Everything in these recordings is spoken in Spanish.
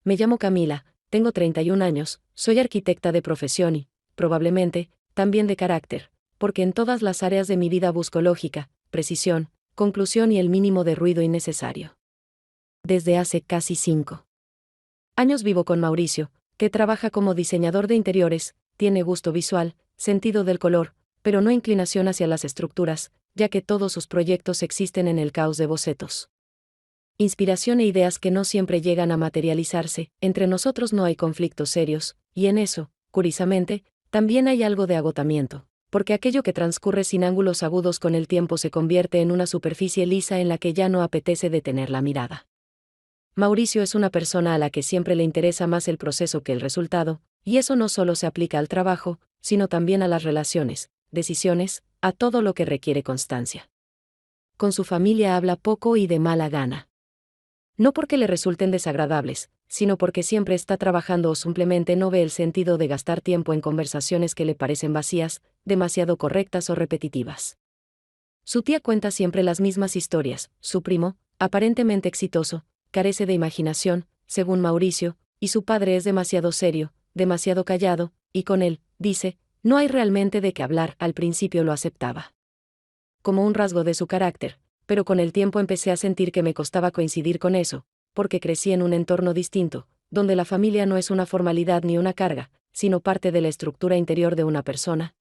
Me llamo Camila, tengo 31 años, soy arquitecta de profesión y, probablemente, también de carácter, porque en todas las áreas de mi vida busco lógica, precisión, conclusión y el mínimo de ruido innecesario. Desde hace casi 5 años vivo con Mauricio, que trabaja como diseñador de interiores, tiene gusto visual, sentido del color, pero no inclinación hacia las estructuras, ya que todos sus proyectos existen en el caos de bocetos. Inspiración e ideas que no siempre llegan a materializarse, entre nosotros no hay conflictos serios, y en eso, curiosamente, también hay algo de agotamiento, porque aquello que transcurre sin ángulos agudos con el tiempo se convierte en una superficie lisa en la que ya no apetece detener la mirada. Mauricio es una persona a la que siempre le interesa más el proceso que el resultado, y eso no solo se aplica al trabajo, sino también a las relaciones, decisiones, a todo lo que requiere constancia. Con su familia habla poco y de mala gana. No porque le resulten desagradables, sino porque siempre está trabajando o simplemente no ve el sentido de gastar tiempo en conversaciones que le parecen vacías, demasiado correctas o repetitivas. Su tía cuenta siempre las mismas historias, su primo, aparentemente exitoso, carece de imaginación, según Mauricio, y su padre es demasiado serio, demasiado callado, y con él, dice, no hay realmente de qué hablar. Al principio lo aceptaba como un rasgo de su carácter, pero con el tiempo empecé a sentir que me costaba coincidir con eso, porque crecí en un entorno distinto, donde la familia no es una formalidad ni una carga, sino parte de la estructura interior de una persona.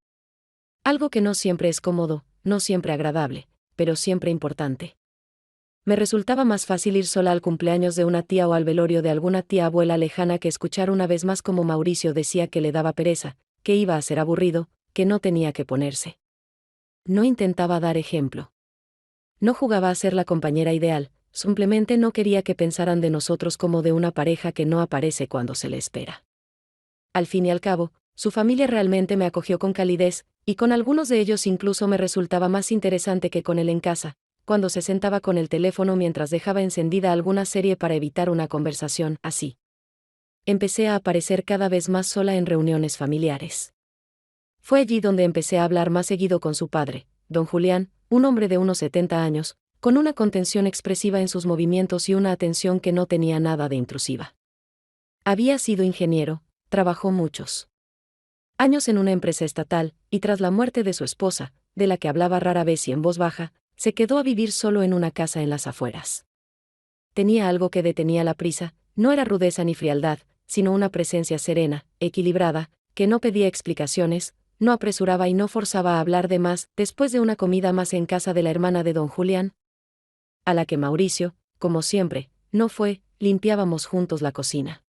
Algo que no siempre es cómodo, no siempre agradable, pero siempre importante. Me resultaba más fácil ir sola al cumpleaños de una tía o al velorio de alguna tía abuela lejana que escuchar una vez más como Mauricio decía que le daba pereza, que iba a ser aburrido, que no tenía que ponerse. No intentaba dar ejemplo. No jugaba a ser la compañera ideal, simplemente no quería que pensaran de nosotros como de una pareja que no aparece cuando se le espera. Al fin y al cabo, su familia realmente me acogió con calidez, y con algunos de ellos incluso me resultaba más interesante que con él en casa, cuando se sentaba con el teléfono mientras dejaba encendida alguna serie para evitar una conversación así. Empecé a aparecer cada vez más sola en reuniones familiares. Fue allí donde empecé a hablar más seguido con su padre, don Julián, un hombre de unos 70 años, con una contención expresiva en sus movimientos y una atención que no tenía nada de intrusiva. Había sido ingeniero, trabajó muchos años en una empresa estatal, y tras la muerte de su esposa, de la que hablaba rara vez y en voz baja, se quedó a vivir solo en una casa en las afueras. Tenía algo que detenía la prisa, no era rudeza ni frialdad, sino una presencia serena, equilibrada, que no pedía explicaciones, no apresuraba y no forzaba a hablar de más. Después de una comida más en casa de la hermana de don Julián, a la que Mauricio, como siempre, no fue, limpiábamos juntos la cocina.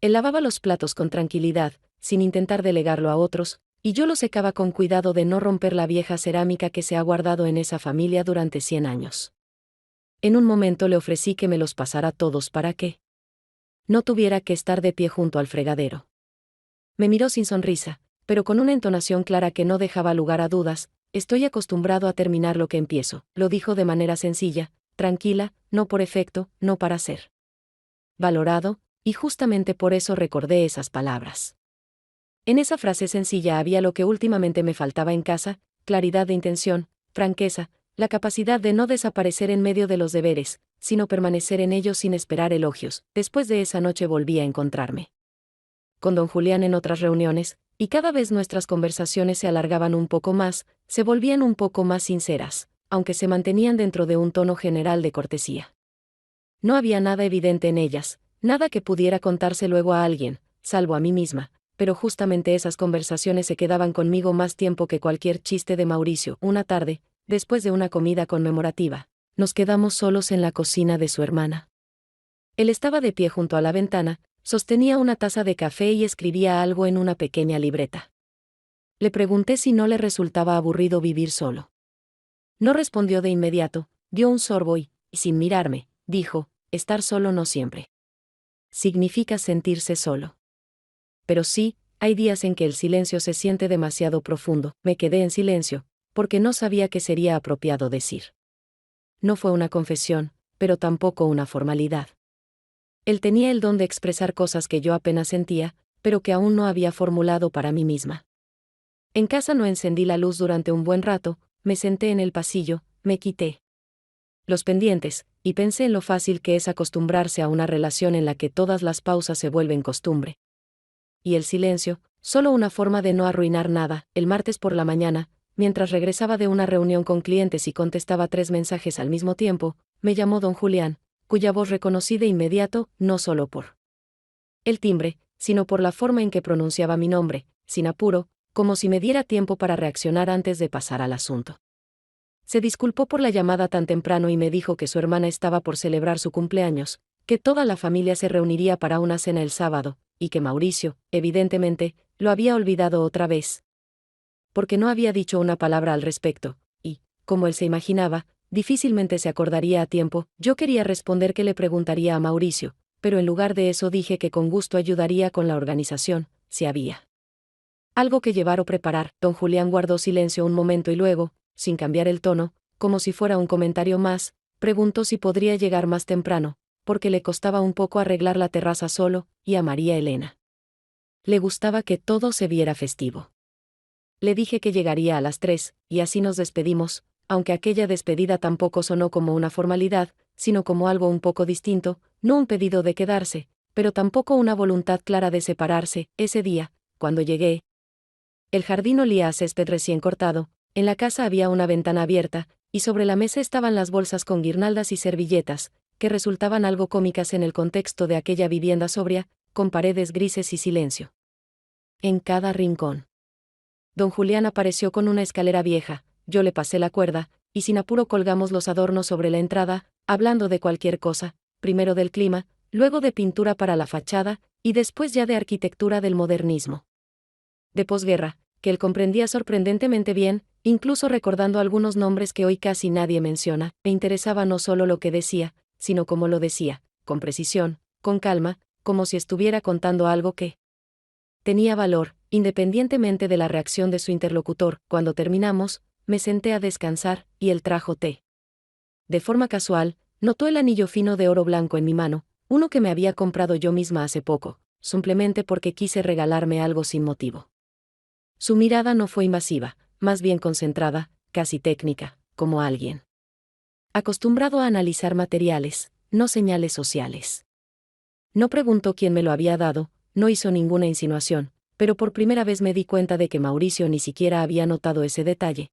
Él lavaba los platos con tranquilidad, sin intentar delegarlo a otros, y yo lo secaba con cuidado de no romper la vieja cerámica que se ha guardado en esa familia durante 100 años. En un momento le ofrecí que me los pasara todos para que no tuviera que estar de pie junto al fregadero. Me miró sin sonrisa, pero con una entonación clara que no dejaba lugar a dudas. Estoy acostumbrado a terminar lo que empiezo, lo dijo de manera sencilla, tranquila, no por efecto, no para ser valorado, y justamente por eso recordé esas palabras. En esa frase sencilla había lo que últimamente me faltaba en casa: claridad de intención, franqueza, la capacidad de no desaparecer en medio de los deberes, sino permanecer en ellos sin esperar elogios. Después de esa noche volví a encontrarme con don Julián en otras reuniones, y cada vez nuestras conversaciones se alargaban un poco más, se volvían un poco más sinceras, aunque se mantenían dentro de un tono general de cortesía. No había nada evidente en ellas, nada que pudiera contarse luego a alguien, salvo a mí misma, pero justamente esas conversaciones se quedaban conmigo más tiempo que cualquier chiste de Mauricio. Una tarde, después de una comida conmemorativa, nos quedamos solos en la cocina de su hermana. Él estaba de pie junto a la ventana, sostenía una taza de café y escribía algo en una pequeña libreta. Le pregunté si no le resultaba aburrido vivir solo. No respondió de inmediato, dio un sorbo y, sin mirarme, dijo: estar solo no siempre significa sentirse solo. Pero sí, hay días en que el silencio se siente demasiado profundo. Me quedé en silencio, porque no sabía qué sería apropiado decir. No fue una confesión, pero tampoco una formalidad. Él tenía el don de expresar cosas que yo apenas sentía, pero que aún no había formulado para mí misma. En casa no encendí la luz durante un buen rato, me senté en el pasillo, me quité los pendientes, y pensé en lo fácil que es acostumbrarse a una relación en la que todas las pausas se vuelven costumbre. Y el silencio, solo una forma de no arruinar nada. El martes por la mañana, mientras regresaba de una reunión con clientes y contestaba 3 mensajes al mismo tiempo, me llamó don Julián, cuya voz reconocí de inmediato, no solo por el timbre, sino por la forma en que pronunciaba mi nombre, sin apuro, como si me diera tiempo para reaccionar antes de pasar al asunto. Se disculpó por la llamada tan temprano y me dijo que su hermana estaba por celebrar su cumpleaños, que toda la familia se reuniría para una cena el sábado, y que Mauricio, evidentemente, lo había olvidado otra vez. Porque no había dicho una palabra al respecto, y, como él se imaginaba, difícilmente se acordaría a tiempo. Yo quería responder que le preguntaría a Mauricio, pero en lugar de eso dije que con gusto ayudaría con la organización, si había algo que llevar o preparar. Don Julián guardó silencio un momento y luego, sin cambiar el tono, como si fuera un comentario más, preguntó si podría llegar más temprano, porque le costaba un poco arreglar la terraza solo, y a María Elena le gustaba que todo se viera festivo. Le dije que llegaría a las 3, y así nos despedimos, aunque aquella despedida tampoco sonó como una formalidad, sino como algo un poco distinto, no un pedido de quedarse, pero tampoco una voluntad clara de separarse. Ese día, cuando llegué, el jardín olía a césped recién cortado, en la casa había una ventana abierta, y sobre la mesa estaban las bolsas con guirnaldas y servilletas, que resultaban algo cómicas en el contexto de aquella vivienda sobria, con paredes grises y silencio en cada rincón. Don Julián apareció con una escalera vieja, yo le pasé la cuerda, y sin apuro colgamos los adornos sobre la entrada, hablando de cualquier cosa, primero del clima, luego de pintura para la fachada, y después ya de arquitectura del modernismo de posguerra, que él comprendía sorprendentemente bien, incluso recordando algunos nombres que hoy casi nadie menciona. Me interesaba no solo lo que decía, sino cómo lo decía, con precisión, con calma, como si estuviera contando algo que tenía valor, independientemente de la reacción de su interlocutor. Cuando terminamos, me senté a descansar, y él trajo té. De forma casual, notó el anillo fino de oro blanco en mi mano, uno que me había comprado yo misma hace poco, simplemente porque quise regalarme algo sin motivo. Su mirada no fue invasiva, más bien concentrada, casi técnica, como alguien acostumbrado a analizar materiales, no señales sociales. No preguntó quién me lo había dado, no hizo ninguna insinuación, pero por primera vez me di cuenta de que Mauricio ni siquiera había notado ese detalle.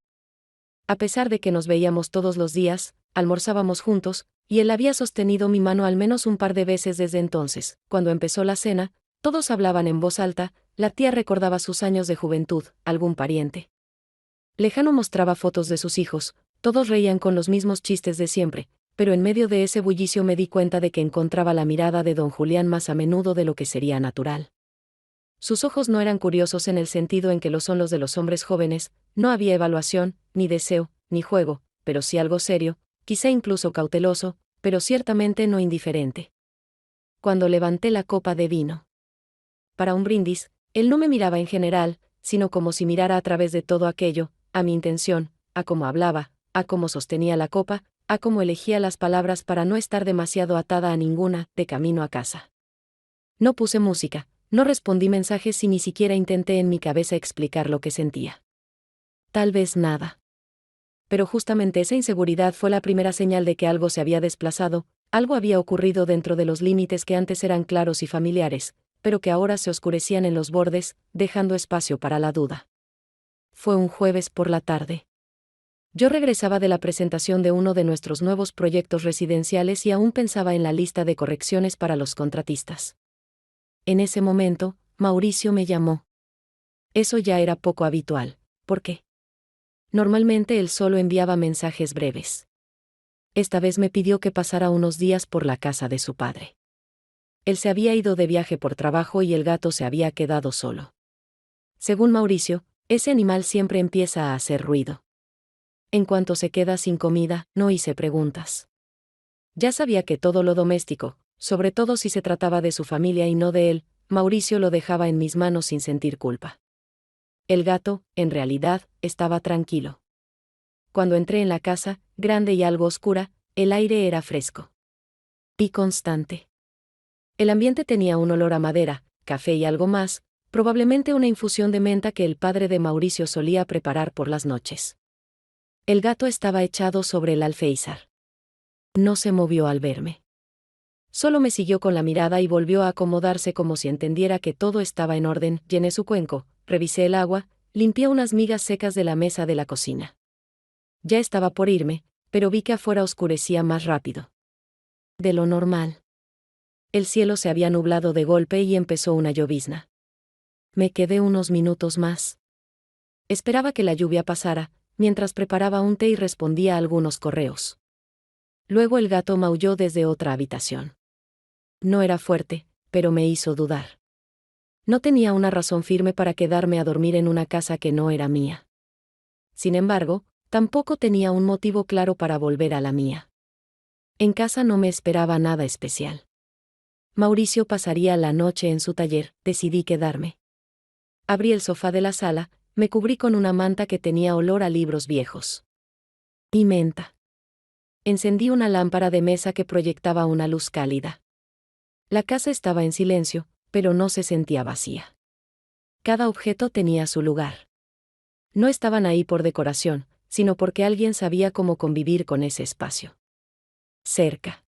A pesar de que nos veíamos todos los días, almorzábamos juntos, y él había sostenido mi mano al menos un par de veces desde entonces. Cuando empezó la cena, todos hablaban en voz alta, la tía recordaba sus años de juventud, algún pariente lejano mostraba fotos de sus hijos, todos reían con los mismos chistes de siempre, pero en medio de ese bullicio me di cuenta de que encontraba la mirada de don Julián más a menudo de lo que sería natural. Sus ojos no eran curiosos en el sentido en que lo son los de los hombres jóvenes, no había evaluación, ni deseo, ni juego, pero sí algo serio, quizá incluso cauteloso, pero ciertamente no indiferente. Cuando levanté la copa de vino para un brindis, él no me miraba en general, sino como si mirara a través de todo aquello, a mi intención, a cómo hablaba, a cómo sostenía la copa, a cómo elegía las palabras para no estar demasiado atada a ninguna, de camino a casa. No puse música, no respondí mensajes y ni siquiera intenté en mi cabeza explicar lo que sentía. Tal vez nada. Pero justamente esa inseguridad fue la primera señal de que algo se había desplazado, algo había ocurrido dentro de los límites que antes eran claros y familiares, pero que ahora se oscurecían en los bordes, dejando espacio para la duda. Fue un jueves por la tarde. Yo regresaba de la presentación de uno de nuestros nuevos proyectos residenciales y aún pensaba en la lista de correcciones para los contratistas. En ese momento, Mauricio me llamó. Eso ya era poco habitual. ¿Por qué? Normalmente él solo enviaba mensajes breves. Esta vez me pidió que pasara unos días por la casa de su padre. Él se había ido de viaje por trabajo y el gato se había quedado solo. Según Mauricio, ese animal siempre empieza a hacer ruido. En cuanto se queda sin comida, no hice preguntas. Ya sabía que todo lo doméstico, sobre todo si se trataba de su familia y no de él, Mauricio lo dejaba en mis manos sin sentir culpa. El gato, en realidad, estaba tranquilo. Cuando entré en la casa, grande y algo oscura, el aire era fresco y constante. El ambiente tenía un olor a madera, café y algo más, probablemente una infusión de menta que el padre de Mauricio solía preparar por las noches. El gato estaba echado sobre el alféizar. No se movió al verme. Solo me siguió con la mirada y volvió a acomodarse como si entendiera que todo estaba en orden. Llené su cuenco, revisé el agua, limpié unas migas secas de la mesa de la cocina. Ya estaba por irme, pero vi que afuera oscurecía más rápido de lo normal. El cielo se había nublado de golpe y empezó una llovizna. Me quedé unos minutos más. Esperaba que la lluvia pasara, mientras preparaba un té y respondía a algunos correos. Luego el gato maulló desde otra habitación. No era fuerte, pero me hizo dudar. No tenía una razón firme para quedarme a dormir en una casa que no era mía. Sin embargo, tampoco tenía un motivo claro para volver a la mía. En casa no me esperaba nada especial. Mauricio pasaría la noche en su taller, decidí quedarme. Abrí el sofá de la sala, me cubrí con una manta que tenía olor a libros viejos y menta. Encendí una lámpara de mesa que proyectaba una luz cálida. La casa estaba en silencio, pero no se sentía vacía. Cada objeto tenía su lugar. No estaban ahí por decoración, sino porque alguien sabía cómo convivir con ese espacio. Cerca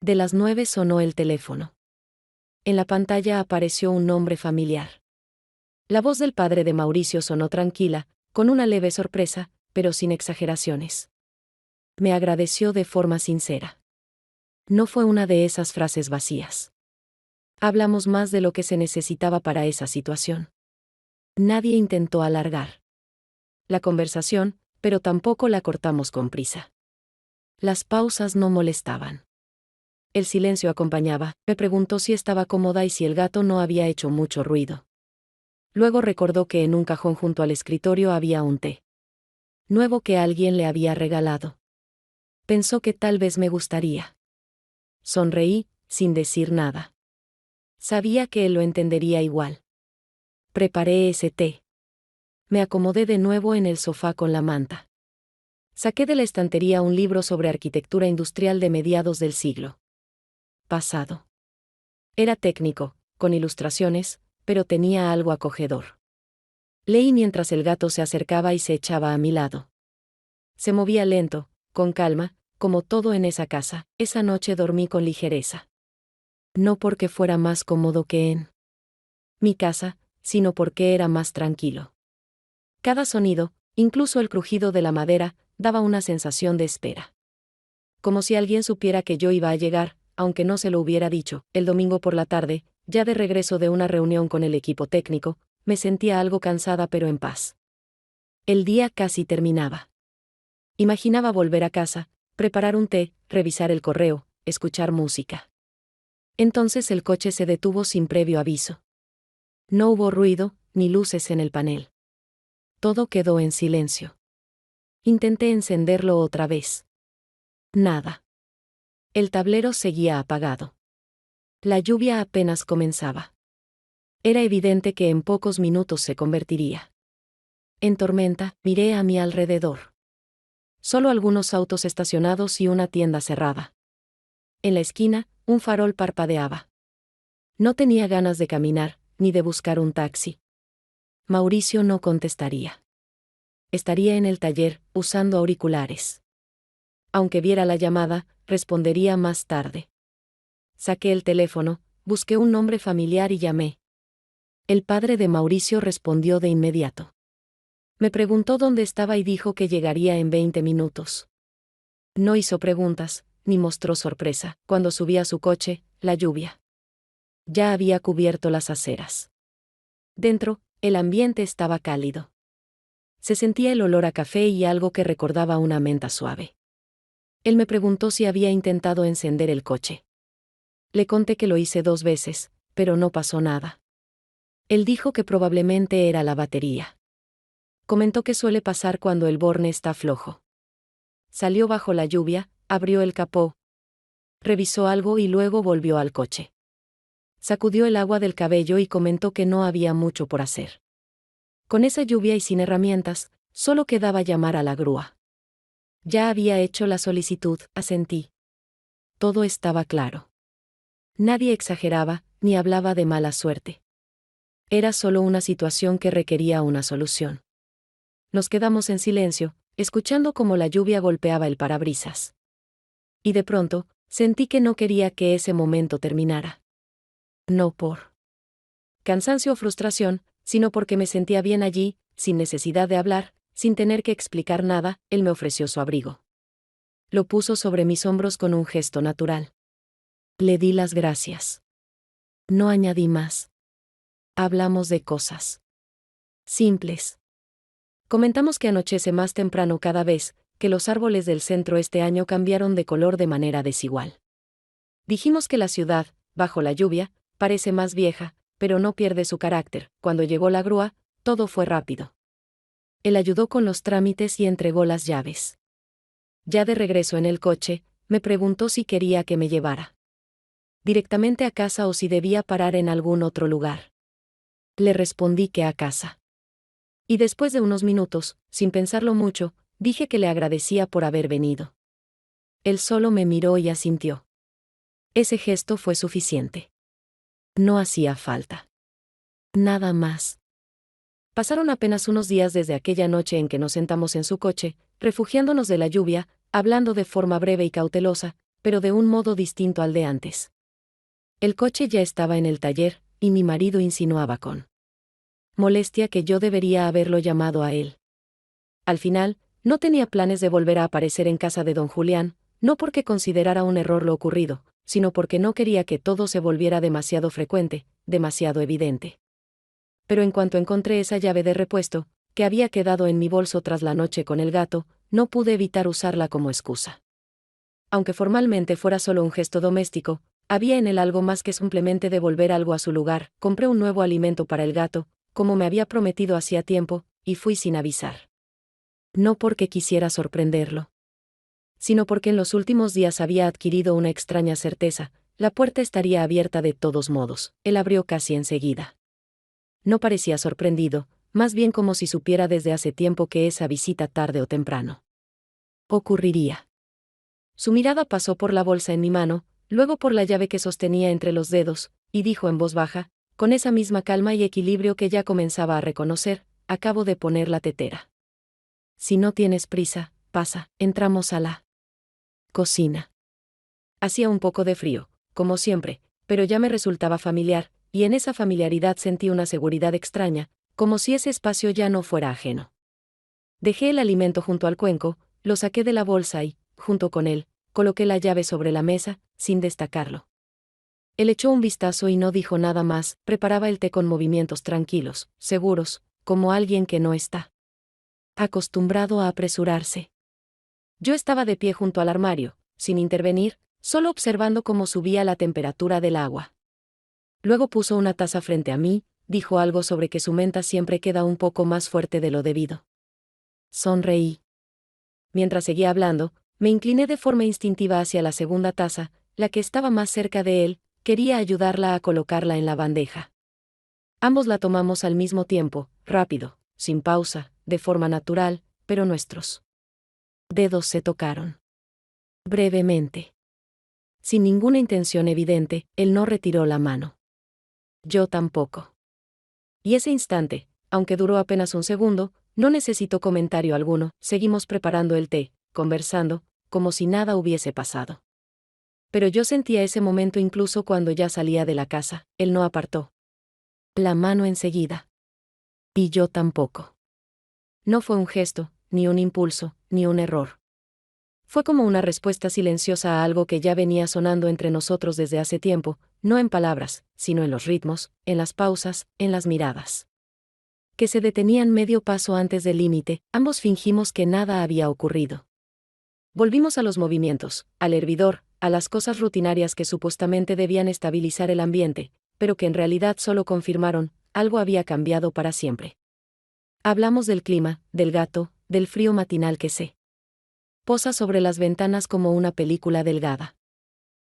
de las 9 sonó el teléfono. En la pantalla apareció un nombre familiar. La voz del padre de Mauricio sonó tranquila, con una leve sorpresa, pero sin exageraciones. Me agradeció de forma sincera. No fue una de esas frases vacías. Hablamos más de lo que se necesitaba para esa situación. Nadie intentó alargar la conversación, pero tampoco la cortamos con prisa. Las pausas no molestaban. El silencio acompañaba. Me preguntó si estaba cómoda y si el gato no había hecho mucho ruido. Luego recordó que en un cajón junto al escritorio había un té nuevo que alguien le había regalado. Pensó que tal vez me gustaría. Sonreí, sin decir nada. Sabía que él lo entendería igual. Preparé ese té. Me acomodé de nuevo en el sofá con la manta. Saqué de la estantería un libro sobre arquitectura industrial de mediados del siglo pasado. Era técnico, con ilustraciones, pero tenía algo acogedor. Leí mientras el gato se acercaba y se echaba a mi lado. Se movía lento, con calma, como todo en esa casa. Esa noche dormí con ligereza. No porque fuera más cómodo que en mi casa, sino porque era más tranquilo. Cada sonido, incluso el crujido de la madera, daba una sensación de espera. Como si alguien supiera que yo iba a llegar, aunque no se lo hubiera dicho. El domingo por la tarde, ya de regreso de una reunión con el equipo técnico, me sentía algo cansada pero en paz. El día casi terminaba. Imaginaba volver a casa, preparar un té, revisar el correo, escuchar música. Entonces el coche se detuvo sin previo aviso. No hubo ruido, ni luces en el panel. Todo quedó en silencio. Intenté encenderlo otra vez. Nada. El tablero seguía apagado. La lluvia apenas comenzaba. Era evidente que en pocos minutos se convertiría en tormenta. Miré a mi alrededor. Solo algunos autos estacionados y una tienda cerrada. En la esquina, un farol parpadeaba. No tenía ganas de caminar, ni de buscar un taxi. Mauricio no contestaría. Estaría en el taller, usando auriculares. Aunque viera la llamada, respondería más tarde. Saqué el teléfono, busqué un nombre familiar y llamé. El padre de Mauricio respondió de inmediato. Me preguntó dónde estaba y dijo que llegaría en 20 minutos. No hizo preguntas, ni mostró sorpresa. Cuando subí a su coche, la lluvia ya había cubierto las aceras. Dentro, el ambiente estaba cálido. Se sentía el olor a café y algo que recordaba una menta suave. Él me preguntó si había intentado encender el coche. Le conté que lo hice 2 veces, pero no pasó nada. Él dijo que probablemente era la batería. Comentó que suele pasar cuando el borne está flojo. Salió bajo la lluvia, abrió el capó, revisó algo y luego volvió al coche. Sacudió el agua del cabello y comentó que no había mucho por hacer. Con esa lluvia y sin herramientas, solo quedaba llamar a la grúa. Ya había hecho la solicitud, asentí. Todo estaba claro. Nadie exageraba, ni hablaba de mala suerte. Era solo una situación que requería una solución. Nos quedamos en silencio, escuchando cómo la lluvia golpeaba el parabrisas. Y de pronto, sentí que no quería que ese momento terminara. No por cansancio o frustración, sino porque me sentía bien allí, sin necesidad de hablar, sin tener que explicar nada. Él me ofreció su abrigo. Lo puso sobre mis hombros con un gesto natural. Le di las gracias. No añadí más. Hablamos de cosas simples. Comentamos que anochece más temprano cada vez, que los árboles del centro este año cambiaron de color de manera desigual. Dijimos que la ciudad, bajo la lluvia, parece más vieja, pero no pierde su carácter. Cuando llegó la grúa, todo fue rápido. Él ayudó con los trámites y entregó las llaves. Ya de regreso en el coche, me preguntó si quería que me llevara directamente a casa o si debía parar en algún otro lugar. Le respondí que a casa. Y después de unos minutos, sin pensarlo mucho, dije que le agradecía por haber venido. Él solo me miró y asintió. Ese gesto fue suficiente. No hacía falta nada más. Pasaron apenas unos días desde aquella noche en que nos sentamos en su coche, refugiándonos de la lluvia, hablando de forma breve y cautelosa, pero de un modo distinto al de antes. El coche ya estaba en el taller, y mi marido insinuaba con molestia que yo debería haberlo llamado a él. Al final, no tenía planes de volver a aparecer en casa de don Julián, no porque considerara un error lo ocurrido, sino porque no quería que todo se volviera demasiado frecuente, demasiado evidente. Pero en cuanto encontré esa llave de repuesto, que había quedado en mi bolso tras la noche con el gato, no pude evitar usarla como excusa. Aunque formalmente fuera solo un gesto doméstico, había en él algo más que simplemente devolver algo a su lugar. Compré un nuevo alimento para el gato, como me había prometido hacía tiempo, y fui sin avisar. No porque quisiera sorprenderlo, sino porque en los últimos días había adquirido una extraña certeza: la puerta estaría abierta de todos modos. Él abrió casi enseguida. No parecía sorprendido, más bien como si supiera desde hace tiempo que esa visita tarde o temprano ocurriría. Su mirada pasó por la bolsa en mi mano, luego por la llave que sostenía entre los dedos, y dijo en voz baja, con esa misma calma y equilibrio que ya comenzaba a reconocer: acabo de poner la tetera. Si no tienes prisa, pasa. Entramos a la cocina. Hacía un poco de frío, como siempre, pero ya me resultaba familiar, y en esa familiaridad sentí una seguridad extraña, como si ese espacio ya no fuera ajeno. Dejé el alimento junto al cuenco, lo saqué de la bolsa y, junto con él, coloqué la llave sobre la mesa, sin destacarlo. Él echó un vistazo y no dijo nada más. Preparaba el té con movimientos tranquilos, seguros, como alguien que no está acostumbrado a apresurarse. Yo estaba de pie junto al armario, sin intervenir, solo observando cómo subía la temperatura del agua. Luego puso una taza frente a mí, dijo algo sobre que su menta siempre queda un poco más fuerte de lo debido. Sonreí. Mientras seguía hablando, me incliné de forma instintiva hacia la segunda taza, la que estaba más cerca de él. Quería ayudarla a colocarla en la bandeja. Ambos la tomamos al mismo tiempo, rápido, sin pausa, de forma natural, pero nuestros dedos se tocaron. Brevemente. Sin ninguna intención evidente, él no retiró la mano. Yo tampoco. Y ese instante, aunque duró apenas un segundo, no necesitó comentario alguno. Seguimos preparando el té, conversando, como si nada hubiese pasado. Pero yo sentía ese momento incluso cuando ya salía de la casa. Él no apartó la mano enseguida. Y yo tampoco. No fue un gesto, ni un impulso, ni un error. Fue como una respuesta silenciosa a algo que ya venía sonando entre nosotros desde hace tiempo, no en palabras, sino en los ritmos, en las pausas, en las miradas que se detenían medio paso antes del límite. Ambos fingimos que nada había ocurrido. Volvimos a los movimientos, al hervidor, a las cosas rutinarias que supuestamente debían estabilizar el ambiente, pero que en realidad solo confirmaron: algo había cambiado para siempre. Hablamos del clima, del gato, del frío matinal que se posa sobre las ventanas como una película delgada.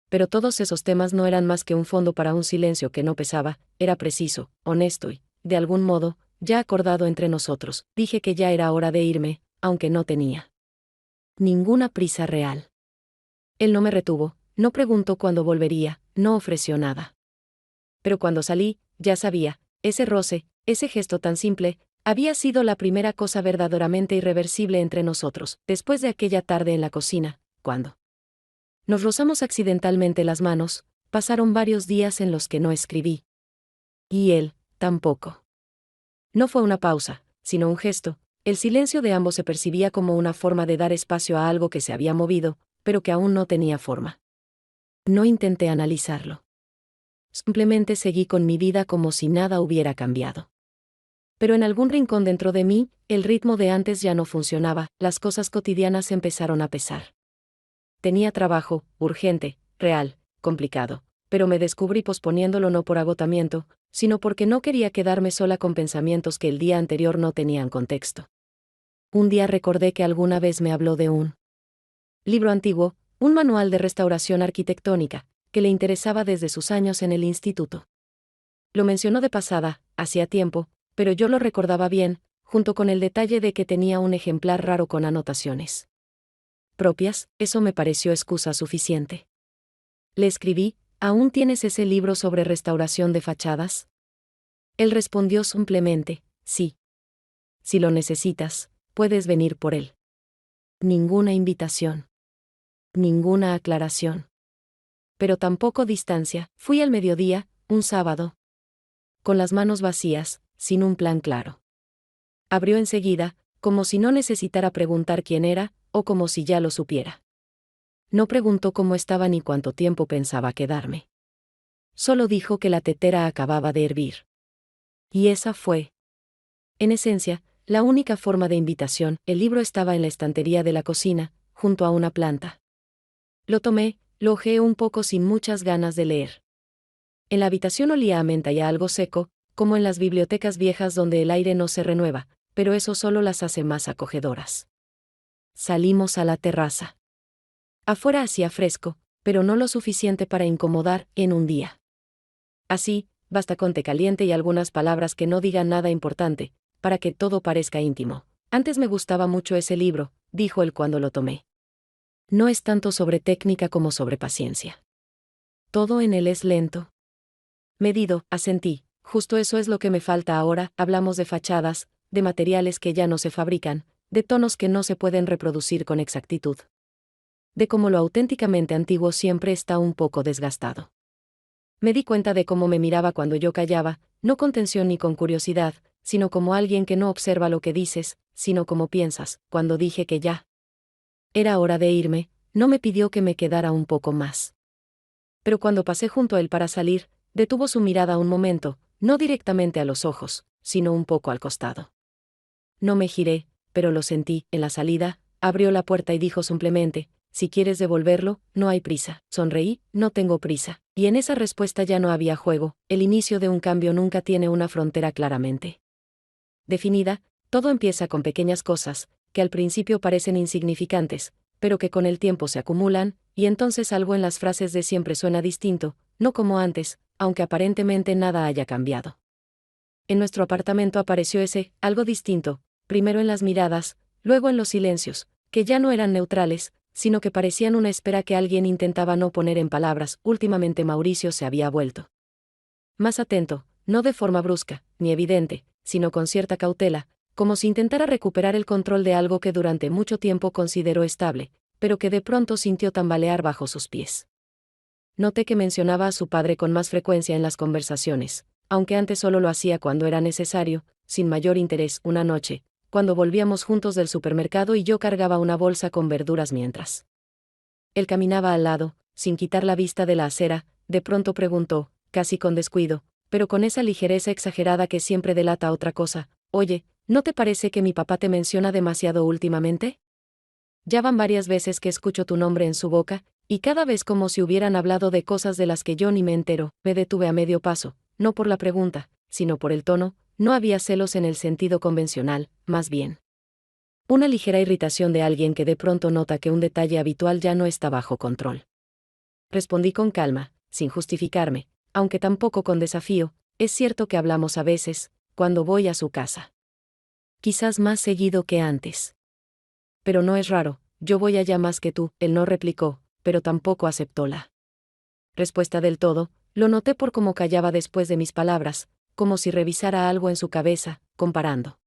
Pero todos esos temas no eran más que un fondo para un silencio que no pesaba, era preciso, honesto y, de algún modo, ya acordado entre nosotros. Dije que ya era hora de irme, aunque no tenía ninguna prisa real. Él no me retuvo, no preguntó cuándo volvería, no ofreció nada. Pero cuando salí, ya sabía, ese roce, ese gesto tan simple, había sido la primera cosa verdaderamente irreversible entre nosotros. Después de aquella tarde en la cocina, cuando Nos rozamos accidentalmente las manos, pasaron varios días en los que no escribí. Y él, tampoco. No fue una pausa, sino un gesto. El silencio de ambos se percibía como una forma de dar espacio a algo que se había movido, pero que aún no tenía forma. No intenté analizarlo. Simplemente seguí con mi vida como si nada hubiera cambiado. Pero en algún rincón dentro de mí, el ritmo de antes ya no funcionaba, las cosas cotidianas empezaron a pesar. Tenía trabajo, urgente, real, complicado, pero me descubrí posponiéndolo no por agotamiento, sino porque no quería quedarme sola con pensamientos que el día anterior no tenían contexto. Un día recordé que alguna vez me habló de un libro antiguo, un manual de restauración arquitectónica, que le interesaba desde sus años en el instituto. Lo mencionó de pasada, hacía tiempo, pero yo lo recordaba bien, junto con el detalle de que tenía un ejemplar raro con anotaciones propias. Eso me pareció excusa suficiente. Le escribí: ¿aún tienes ese libro sobre restauración de fachadas? Él respondió simplemente: sí. Si lo necesitas, puedes venir por él. Ninguna invitación. Ninguna aclaración. Pero tampoco distancia. Fui al mediodía, un sábado. Con las manos vacías, sin un plan claro. Abrió enseguida, como si no necesitara preguntar quién era, o como si ya lo supiera. No preguntó cómo estaba ni cuánto tiempo pensaba quedarme. Solo dijo que la tetera acababa de hervir. Y esa fue, en esencia, la única forma de invitación. El libro estaba en la estantería de la cocina, junto a una planta. Lo tomé, lo hojeé un poco sin muchas ganas de leer. En la habitación olía a menta y a algo seco, como en las bibliotecas viejas donde el aire no se renueva, pero eso solo las hace más acogedoras. Salimos a la terraza. Afuera hacía fresco, pero no lo suficiente para incomodar en un día. Así, basta con té caliente y algunas palabras que no digan nada importante, para que todo parezca íntimo. Antes me gustaba mucho ese libro, dijo él cuando lo tomé. No es tanto sobre técnica como sobre paciencia. Todo en él es lento. Medido, asentí. Justo eso es lo que me falta ahora. Hablamos de fachadas, de materiales que ya no se fabrican, de tonos que no se pueden reproducir con exactitud. De cómo lo auténticamente antiguo siempre está un poco desgastado. Me di cuenta de cómo me miraba cuando yo callaba, no con tensión ni con curiosidad, sino como alguien que no observa lo que dices, sino como piensas. Cuando dije que ya era hora de irme, no me pidió que me quedara un poco más. Pero cuando pasé junto a él para salir, detuvo su mirada un momento, no directamente a los ojos, sino un poco al costado. No me giré, pero lo sentí. En la salida, abrió la puerta y dijo simplemente: si quieres devolverlo, no hay prisa. Sonreí: no tengo prisa. Y en esa respuesta ya no había juego. El inicio de un cambio nunca tiene una frontera claramente definida. Todo empieza con pequeñas cosas, que al principio parecen insignificantes, pero que con el tiempo se acumulan, y entonces algo en las frases de siempre suena distinto, no como antes, aunque aparentemente nada haya cambiado. En nuestro apartamento apareció ese algo distinto, primero en las miradas, luego en los silencios, que ya no eran neutrales, sino que parecían una espera que alguien intentaba no poner en palabras. Últimamente Mauricio se había vuelto más atento, no de forma brusca, ni evidente, sino con cierta cautela, como si intentara recuperar el control de algo que durante mucho tiempo consideró estable, pero que de pronto sintió tambalear bajo sus pies. Noté que mencionaba a su padre con más frecuencia en las conversaciones, aunque antes solo lo hacía cuando era necesario, sin mayor interés. Una noche, cuando volvíamos juntos del supermercado y yo cargaba una bolsa con verduras mientras él caminaba al lado, sin quitar la vista de la acera, de pronto preguntó, casi con descuido, pero con esa ligereza exagerada que siempre delata otra cosa: oye, ¿no te parece que mi papá te menciona demasiado últimamente? Ya van varias veces que escucho tu nombre en su boca, y cada vez como si hubieran hablado de cosas de las que yo ni me entero. Me detuve a medio paso, no por la pregunta, sino por el tono. No había celos en el sentido convencional, más bien una ligera irritación de alguien que de pronto nota que un detalle habitual ya no está bajo control. Respondí con calma, sin justificarme, aunque tampoco con desafío: es cierto que hablamos a veces, cuando voy a su casa. Quizás más seguido que antes. Pero no es raro, yo voy allá más que tú. Él no replicó, pero tampoco aceptó la respuesta del todo. Lo noté por cómo callaba después de mis palabras, como si revisara algo en su cabeza, comparando.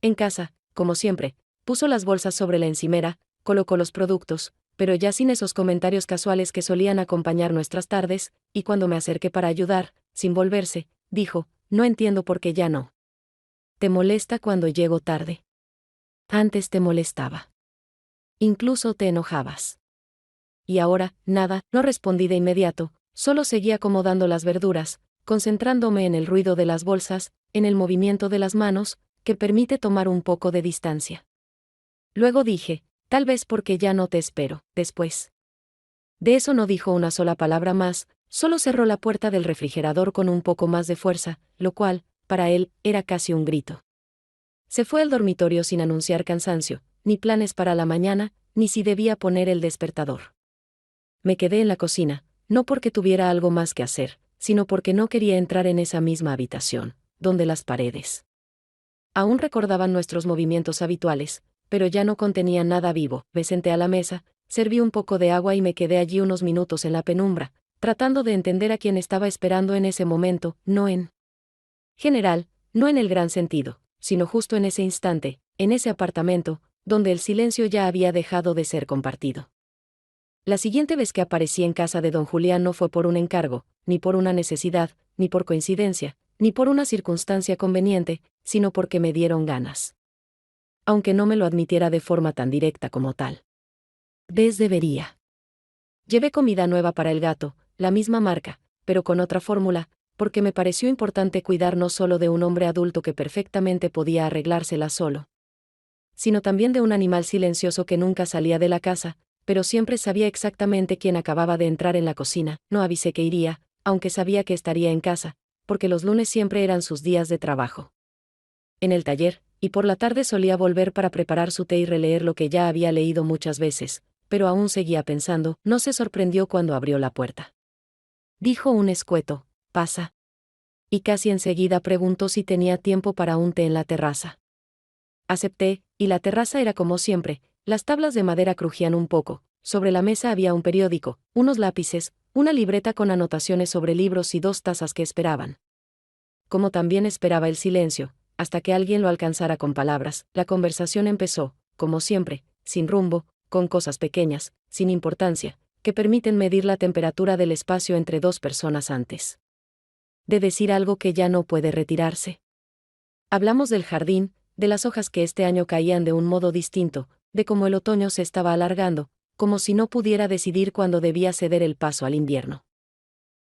En casa, como siempre, puso las bolsas sobre la encimera, colocó los productos, pero ya sin esos comentarios casuales que solían acompañar nuestras tardes, y cuando me acerqué para ayudar, sin volverse, dijo: «No entiendo por qué ya no. ¿Te molesta cuando llego tarde? Antes te molestaba. Incluso te enojabas. Y ahora, nada», no respondí de inmediato, solo seguí acomodando las verduras, concentrándome en el ruido de las bolsas, en el movimiento de las manos, que permite tomar un poco de distancia. Luego dije: «Tal vez porque ya no te espero, después». De eso no dijo una sola palabra más, solo cerró la puerta del refrigerador con un poco más de fuerza, lo cual, para él, era casi un grito. Se fue al dormitorio sin anunciar cansancio, ni planes para la mañana, ni si debía poner el despertador. Me quedé en la cocina, no porque tuviera algo más que hacer, sino porque no quería entrar en esa misma habitación, donde las paredes aún recordaban nuestros movimientos habituales, pero ya no contenían nada vivo. Me senté a la mesa, serví un poco de agua y me quedé allí unos minutos en la penumbra, tratando de entender a quién estaba esperando en ese momento, no en general, no en el gran sentido, sino justo en ese instante, en ese apartamento, donde el silencio ya había dejado de ser compartido. La siguiente vez que aparecí en casa de don Julián no fue por un encargo, ni por una necesidad, ni por coincidencia, ni por una circunstancia conveniente, sino porque me dieron ganas. Aunque no me lo admitiera de forma tan directa como tal vez debería. Llevé comida nueva para el gato, la misma marca, pero con otra fórmula, porque me pareció importante cuidar no solo de un hombre adulto que perfectamente podía arreglársela solo, sino también de un animal silencioso que nunca salía de la casa, pero siempre sabía exactamente quién acababa de entrar en la cocina. No avisé que iría, aunque sabía que estaría en casa, porque los lunes siempre eran sus días de trabajo en el taller, y por la tarde solía volver para preparar su té y releer lo que ya había leído muchas veces, pero aún seguía pensando. No se sorprendió cuando abrió la puerta. Dijo un escueto: «Pasa». Y casi enseguida preguntó si tenía tiempo para un té en la terraza. Acepté, y la terraza era como siempre. Las tablas de madera crujían un poco, sobre la mesa había un periódico, unos lápices, una libreta con anotaciones sobre libros y 2 tazas que esperaban. Como también esperaba el silencio, hasta que alguien lo alcanzara con palabras. La conversación empezó, como siempre, sin rumbo, con cosas pequeñas, sin importancia, que permiten medir la temperatura del espacio entre 2 personas antes de decir algo que ya no puede retirarse. Hablamos del jardín, de las hojas que este año caían de un modo distinto, de cómo el otoño se estaba alargando, como si no pudiera decidir cuándo debía ceder el paso al invierno.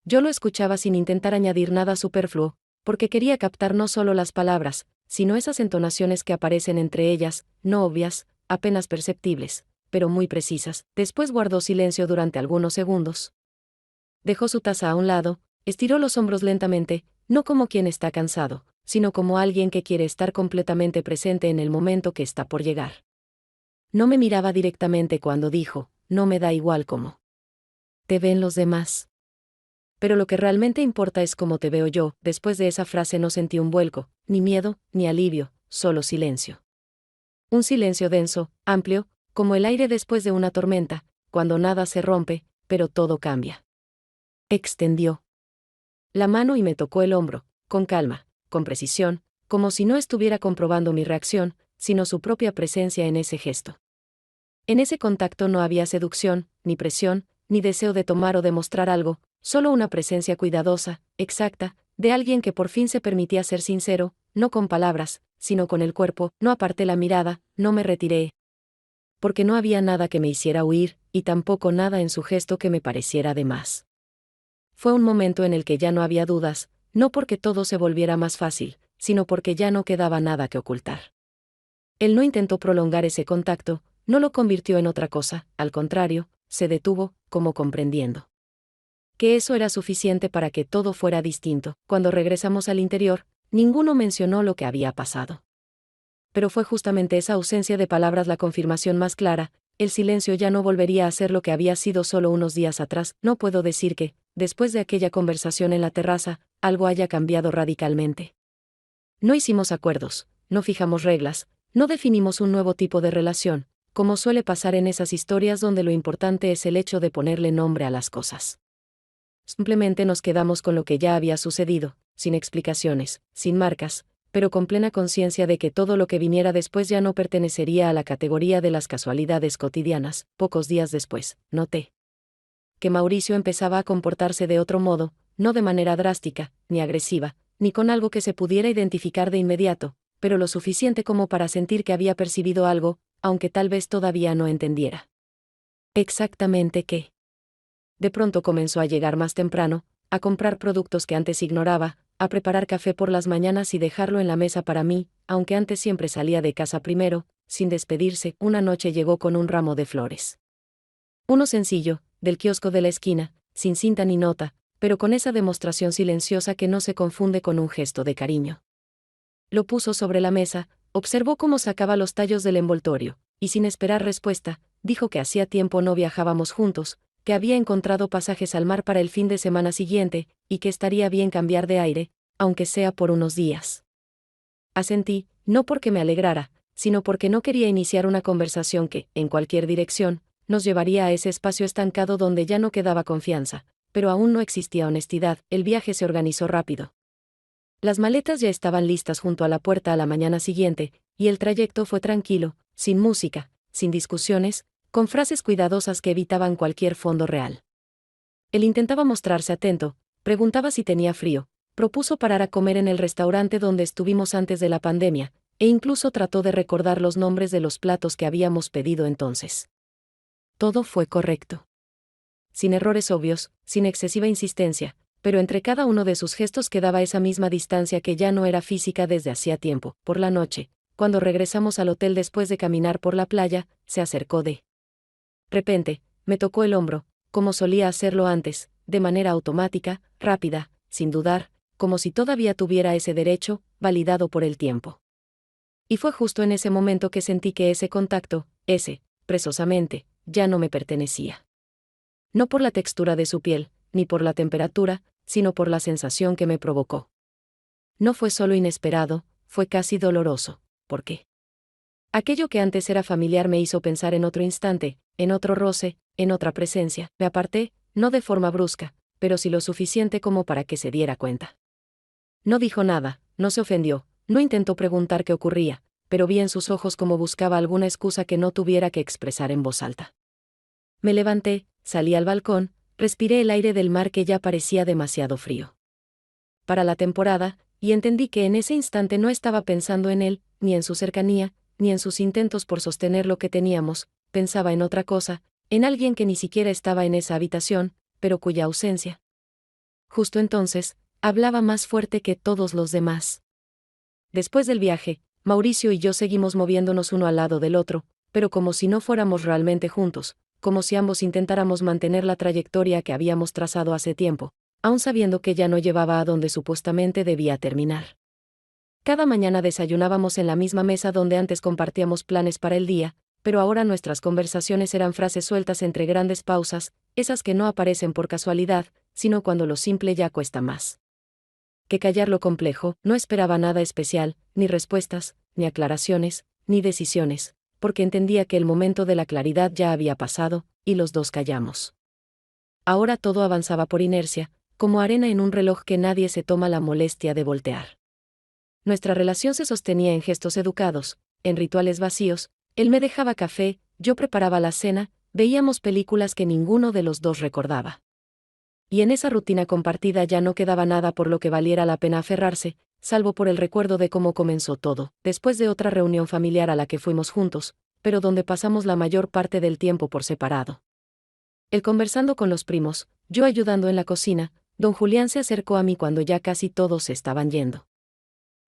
Yo lo escuchaba sin intentar añadir nada superfluo, porque quería captar no solo las palabras, sino esas entonaciones que aparecen entre ellas, no obvias, apenas perceptibles, pero muy precisas. Después guardó silencio durante algunos segundos. Dejó su taza a un lado, estiró los hombros lentamente, no como quien está cansado, sino como alguien que quiere estar completamente presente en el momento que está por llegar. No me miraba directamente cuando dijo: «No me da igual cómo te ven los demás. Pero lo que realmente importa es cómo te veo yo». Después de esa frase no sentí un vuelco, ni miedo, ni alivio, solo silencio. Un silencio denso, amplio, como el aire después de una tormenta, cuando nada se rompe, pero todo cambia. Extendió la mano y me tocó el hombro, con calma, con precisión, como si no estuviera comprobando mi reacción, sino su propia presencia en ese gesto. En ese contacto no había seducción, ni presión, ni deseo de tomar o demostrar algo, solo una presencia cuidadosa, exacta, de alguien que por fin se permitía ser sincero, no con palabras, sino con el cuerpo. No aparté la mirada, no me retiré, porque no había nada que me hiciera huir, y tampoco nada en su gesto que me pareciera de más. Fue un momento en el que ya no había dudas, no porque todo se volviera más fácil, sino porque ya no quedaba nada que ocultar. Él no intentó prolongar ese contacto, no lo convirtió en otra cosa, al contrario, se detuvo, como comprendiendo que eso era suficiente para que todo fuera distinto. Cuando regresamos al interior, ninguno mencionó lo que había pasado. Pero fue justamente esa ausencia de palabras la confirmación más clara. El silencio ya no volvería a ser lo que había sido solo unos días atrás. No puedo decir que, después de aquella conversación en la terraza, algo haya cambiado radicalmente. No hicimos acuerdos, no fijamos reglas, no definimos un nuevo tipo de relación, como suele pasar en esas historias donde lo importante es el hecho de ponerle nombre a las cosas. Simplemente nos quedamos con lo que ya había sucedido, sin explicaciones, sin marcas, pero con plena conciencia de que todo lo que viniera después ya no pertenecería a la categoría de las casualidades cotidianas. Pocos días después, noté que Mauricio empezaba a comportarse de otro modo, no de manera drástica, ni agresiva, ni con algo que se pudiera identificar de inmediato, pero lo suficiente como para sentir que había percibido algo, aunque tal vez todavía no entendiera exactamente qué. De pronto comenzó a llegar más temprano, a comprar productos que antes ignoraba, a preparar café por las mañanas y dejarlo en la mesa para mí, aunque antes siempre salía de casa primero. Sin despedirse, una noche llegó con un ramo de flores. Uno sencillo, del kiosco de la esquina, sin cinta ni nota, pero con esa demostración silenciosa que no se confunde con un gesto de cariño. Lo puso sobre la mesa, observó cómo sacaba los tallos del envoltorio, y sin esperar respuesta, dijo que hacía tiempo no viajábamos juntos, que había encontrado pasajes al mar para el fin de semana siguiente, y que estaría bien cambiar de aire, aunque sea por unos días. Asentí, no porque me alegrara, sino porque no quería iniciar una conversación que, en cualquier dirección, nos llevaría a ese espacio estancado donde ya no quedaba confianza, pero aún no existía honestidad. El viaje se organizó rápido. Las maletas ya estaban listas junto a la puerta a la mañana siguiente, y el trayecto fue tranquilo, sin música, sin discusiones, con frases cuidadosas que evitaban cualquier fondo real. Él intentaba mostrarse atento, preguntaba si tenía frío, propuso parar a comer en el restaurante donde estuvimos antes de la pandemia, e incluso trató de recordar los nombres de los platos que habíamos pedido entonces. Todo fue correcto. Sin errores obvios, sin excesiva insistencia, pero entre cada uno de sus gestos quedaba esa misma distancia que ya no era física desde hacía tiempo. Por la noche, cuando regresamos al hotel después de caminar por la playa, se acercó de repente, me tocó el hombro, como solía hacerlo antes, de manera automática, rápida, sin dudar, como si todavía tuviera ese derecho, validado por el tiempo. Y fue justo en ese momento que sentí que ese contacto, precisamente, ya no me pertenecía. No por la textura de su piel, ni por la temperatura, sino por la sensación que me provocó. No fue solo inesperado, fue casi doloroso. ¿Por qué? Aquello que antes era familiar me hizo pensar en otro instante, en otro roce, en otra presencia. Me aparté, no de forma brusca, pero sí lo suficiente como para que se diera cuenta. No dijo nada, no se ofendió, no intentó preguntar qué ocurría, pero vi en sus ojos como buscaba alguna excusa que no tuviera que expresar en voz alta. Me levanté, salí al balcón, respiré el aire del mar que ya parecía demasiado frío para la temporada, y entendí que en ese instante no estaba pensando en él, ni en su cercanía, ni en sus intentos por sostener lo que teníamos. Pensaba en otra cosa, en alguien que ni siquiera estaba en esa habitación, pero cuya ausencia, justo entonces, hablaba más fuerte que todos los demás. Después del viaje, Mauricio y yo seguimos moviéndonos uno al lado del otro, pero como si no fuéramos realmente juntos, como si ambos intentáramos mantener la trayectoria que habíamos trazado hace tiempo, aun sabiendo que ya no llevaba a donde supuestamente debía terminar. Cada mañana desayunábamos en la misma mesa donde antes compartíamos planes para el día, pero ahora nuestras conversaciones eran frases sueltas entre grandes pausas, esas que no aparecen por casualidad, sino cuando lo simple ya cuesta más que callar lo complejo. No esperaba nada especial, ni respuestas, ni aclaraciones, ni decisiones, porque entendía que el momento de la claridad ya había pasado, y los dos callamos. Ahora todo avanzaba por inercia, como arena en un reloj que nadie se toma la molestia de voltear. Nuestra relación se sostenía en gestos educados, en rituales vacíos. Él me dejaba café, yo preparaba la cena, veíamos películas que ninguno de los dos recordaba. Y en esa rutina compartida ya no quedaba nada por lo que valiera la pena aferrarse, salvo por el recuerdo de cómo comenzó todo, después de otra reunión familiar a la que fuimos juntos, pero donde pasamos la mayor parte del tiempo por separado. Él conversando con los primos, yo ayudando en la cocina. Don Julián se acercó a mí cuando ya casi todos se estaban yendo.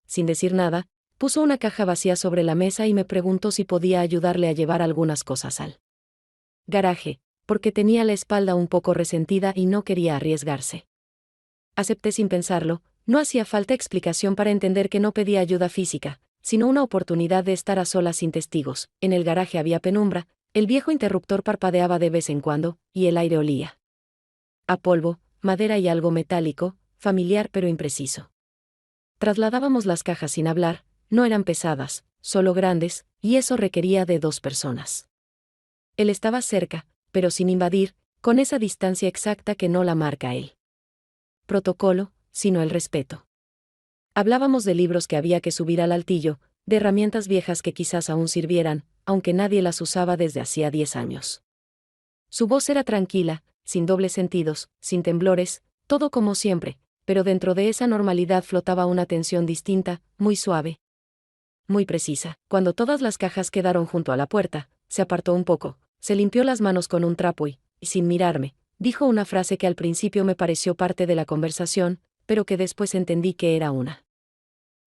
Sin decir nada, puso una caja vacía sobre la mesa y me preguntó si podía ayudarle a llevar algunas cosas al garaje, porque tenía la espalda un poco resentida y no quería arriesgarse. Acepté sin pensarlo. No hacía falta explicación para entender que no pedía ayuda física, sino una oportunidad de estar a solas sin testigos. En el garaje había penumbra, el viejo interruptor parpadeaba de vez en cuando, y el aire olía a polvo, madera y algo metálico, familiar pero impreciso. Trasladábamos las cajas sin hablar, no eran pesadas, solo grandes, y eso requería de 2 personas. Él estaba cerca, pero sin invadir, con esa distancia exacta que no la marca él protocolo, sino el respeto. Hablábamos de libros que había que subir al altillo, de herramientas viejas que quizás aún sirvieran, aunque nadie las usaba desde hacía 10 años. Su voz era tranquila, sin dobles sentidos, sin temblores, todo como siempre, pero dentro de esa normalidad flotaba una tensión distinta, muy suave, muy precisa. Cuando todas las cajas quedaron junto a la puerta, se apartó un poco, se limpió las manos con un trapo y, sin mirarme, dijo una frase que al principio me pareció parte de la conversación, pero que después entendí que era una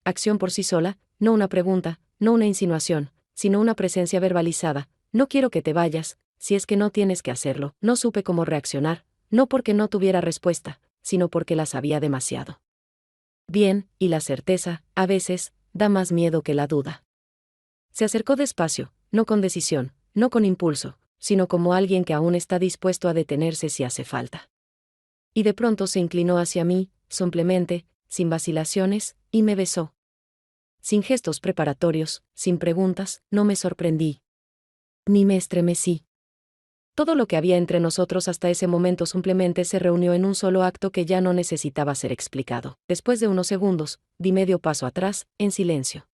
acción por sí sola, no una pregunta, no una insinuación, sino una presencia verbalizada. No quiero que te vayas, si es que no tienes que hacerlo. No supe cómo reaccionar, no porque no tuviera respuesta, sino porque la sabía demasiado bien, y la certeza, a veces, da más miedo que la duda. Se acercó despacio, no con decisión, no con impulso, sino como alguien que aún está dispuesto a detenerse si hace falta. Y de pronto se inclinó hacia mí, simplemente, sin vacilaciones, y me besó. Sin gestos preparatorios, sin preguntas, no me sorprendí. Ni me estremecí. Todo lo que había entre nosotros hasta ese momento simplemente se reunió en un solo acto que ya no necesitaba ser explicado. Después de unos segundos, di medio paso atrás, en silencio.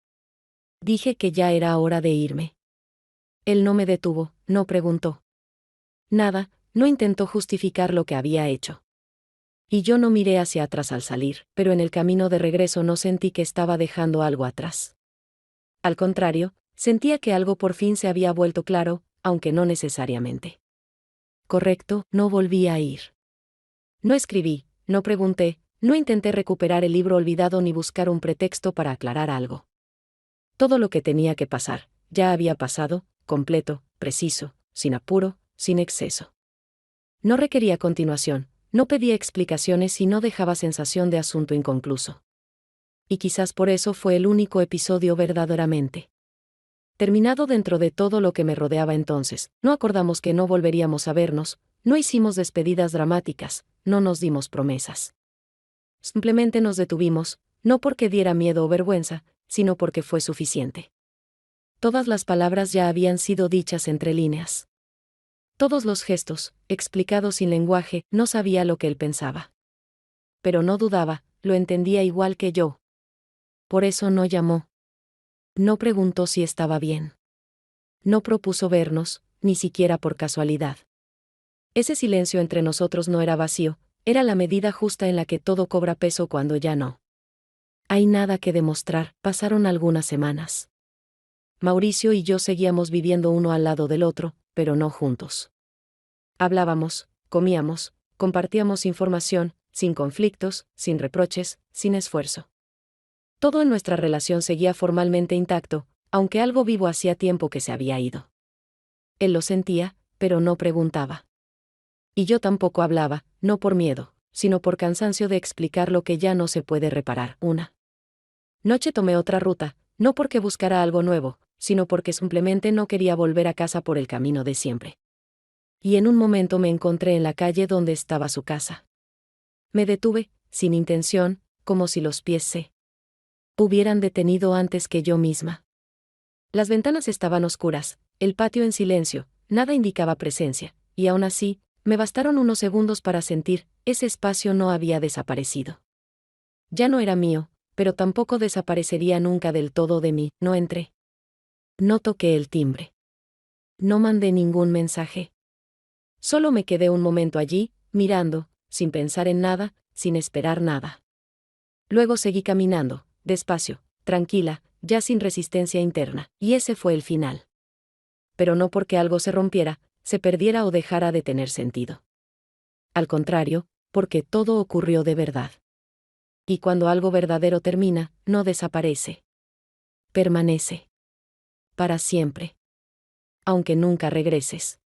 Dije que ya era hora de irme. Él no me detuvo, no preguntó nada, no intentó justificar lo que había hecho. Y yo no miré hacia atrás al salir, pero en el camino de regreso no sentí que estaba dejando algo atrás. Al contrario, sentía que algo por fin se había vuelto claro, aunque no necesariamente correcto. No volví a ir. No escribí, no pregunté, no intenté recuperar el libro olvidado ni buscar un pretexto para aclarar algo. Todo lo que tenía que pasar, ya había pasado, completo, preciso, sin apuro, sin exceso. No requería continuación, no pedía explicaciones y no dejaba sensación de asunto inconcluso. Y quizás por eso fue el único episodio verdaderamente terminado dentro de todo lo que me rodeaba entonces. No acordamos que no volveríamos a vernos, no hicimos despedidas dramáticas, no nos dimos promesas. Simplemente nos detuvimos, no porque diera miedo o vergüenza, sino porque fue suficiente. Todas las palabras ya habían sido dichas entre líneas. Todos los gestos, explicados sin lenguaje, no sabía lo que él pensaba. Pero no dudaba, lo entendía igual que yo. Por eso no llamó. No preguntó si estaba bien. No propuso vernos, ni siquiera por casualidad. Ese silencio entre nosotros no era vacío, era la medida justa en la que todo cobra peso cuando ya no hay nada que demostrar. Pasaron algunas semanas. Mauricio y yo seguíamos viviendo uno al lado del otro, pero no juntos. Hablábamos, comíamos, compartíamos información, sin conflictos, sin reproches, sin esfuerzo. Todo en nuestra relación seguía formalmente intacto, aunque algo vivo hacía tiempo que se había ido. Él lo sentía, pero no preguntaba. Y yo tampoco hablaba, no por miedo, sino por cansancio de explicar lo que ya no se puede reparar. Una noche tomé otra ruta, no porque buscara algo nuevo, sino porque simplemente no quería volver a casa por el camino de siempre. Y en un momento me encontré en la calle donde estaba su casa. Me detuve, sin intención, como si los pies se hubieran detenido antes que yo misma. Las ventanas estaban oscuras, el patio en silencio, nada indicaba presencia, y aún así, me bastaron unos segundos para sentir, ese espacio no había desaparecido. Ya no era mío, pero tampoco desaparecería nunca del todo de mí. No entré. No toqué el timbre. No mandé ningún mensaje. Solo me quedé un momento allí, mirando, sin pensar en nada, sin esperar nada. Luego seguí caminando, despacio, tranquila, ya sin resistencia interna, y ese fue el final. Pero no porque algo se rompiera, se perdiera o dejara de tener sentido. Al contrario, porque todo ocurrió de verdad. Y cuando algo verdadero termina, no desaparece. Permanece. Para siempre. Aunque nunca regreses.